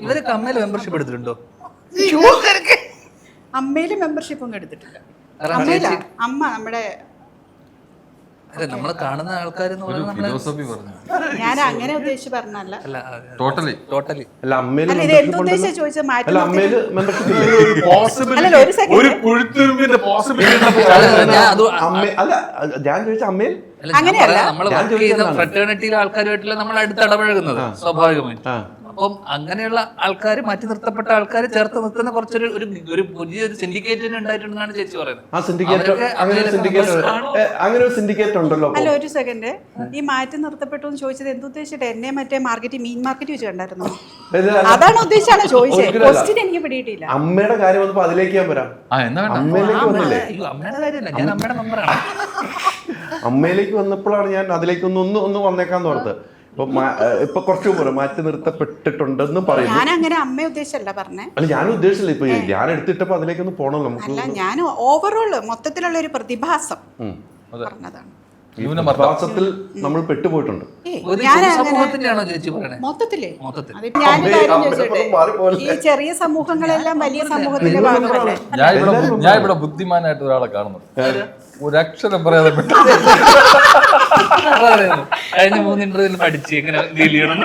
ഇവരൊക്കെ അമ്മയിൽ മെമ്പർഷിപ്പ് എടുത്തിട്ടുണ്ടോ? അമ്മയില് മെമ്പർഷിപ്പ് ഒന്നും എടുത്തിട്ടില്ല. അമ്മ നമ്മുടെ അല്ല നമ്മള് കാണുന്ന ആൾക്കാർ ഞാൻ അങ്ങനെ ഉദ്ദേശിച്ച് പറഞ്ഞല്ല. ടോട്ടലി അല്ല അമ്മയില് ഇത് എന്തുദ്ദേശിച്ച ചോദിച്ചത് അല്ല അമ്മയില് മെമ്പർഷിപ്പ് അല്ല ഞാൻ ചോദിച്ച അമ്മയിൽ നമ്മൾ വർക്ക് ചെയ്യുന്ന ഫ്രട്ടേണിറ്റിയിലെ ആൾക്കാരുമായിട്ടല്ല നമ്മൾ അടുത്ത് ഇടപഴകുന്നത് സ്വാഭാവികമായിട്ട്. അപ്പം അങ്ങനെയുള്ള ആൾക്കാർ മാറ്റി നിർത്തപ്പെട്ട ആൾക്കാർ ചേർത്ത് നിർത്തുന്ന കുറച്ചൊരു ഒരു പുതിയൊരു സിൻഡിക്കേറ്റ് ഉണ്ടായിട്ടുണ്ടെന്നാണ് ചേച്ചി പറയുന്നത്. അങ്ങനെ ഒരു സിൻഡിക്കേറ്റ് ഉണ്ടല്ലോ. അല്ല ഒരു സെക്കൻഡ്, ഈ മാറ്റി നിർത്തപ്പെട്ടു എന്ന് ചോദിച്ചത് എന്തുദ്ദേശിച്ചിട്ട് എന്നെ മറ്റേ മാർക്കറ്റ് മീൻ മാർക്കറ്റ് വെച്ച് കണ്ടായിരുന്നു? അതാണ് ഉദ്ദേശിച്ചാണ് ചോദിച്ചത്. ക്വസ്റ്റ്യൻ എനിക്ക് പിടിയിട്ടില്ല. അമ്മയുടെ കാര്യം വന്നപ്പോ അതിലേക്ക് ഞാൻ വരാം. അമ്മയിലേക്ക് വന്നില്ലേ? അമ്മയുടെ കാര്യമല്ല, ഞാൻ അമ്മയുടെ മെമ്പറാണ്. അമ്മയിലേക്ക് വന്നപ്പോഴാണ് ഞാൻ അതിലേക്ക് ഒന്ന് വന്നേക്കാന്ന് ഓർത്ത്. ഇപ്പൊ കുറച്ചു മുമ്പ് മാറ്റി നിർത്തപ്പെട്ടിട്ടുണ്ടെന്ന് പറയുന്നു. ഞാൻ അങ്ങനെ അമ്മയെ ഉദ്ദേശിച്ചല്ല പറഞ്ഞേ. അല്ല ഞാൻ ഉദ്ദേശിച്ചില്ല. ഇപ്പൊ ഞാൻ എടുത്തിട്ടപ്പോ അതിലേക്കൊന്ന് പോകണം നമുക്ക്. അല്ല ഞാൻ ഓവറോൾ മൊത്തത്തിലുള്ള ഒരു പ്രതിഭാസം പറഞ്ഞതാണ്. പ്രതിഭാസത്തിൽ നമ്മൾ പെട്ടുപോയിട്ടുണ്ട്. മൊത്തത്തില് ഞാനൊരു കാര്യം ചോദിച്ചോട്ടെ, ഈ ചെറിയ സമൂഹങ്ങളെല്ലാം വലിയ സമൂഹത്തിന്റെ ഭാഗമല്ലേ? ഞാൻ ഇവിടെ ബുദ്ധിമാനായിട്ട് ഒരാളെ കാണുന്നു, ഒരക്ഷരം പറയാതെ കഴിഞ്ഞ 3 ഇന്റർവ്യൂവിൽ പഠിച്ച് എങ്ങനെ ഡീൽ ചെയ്യണം.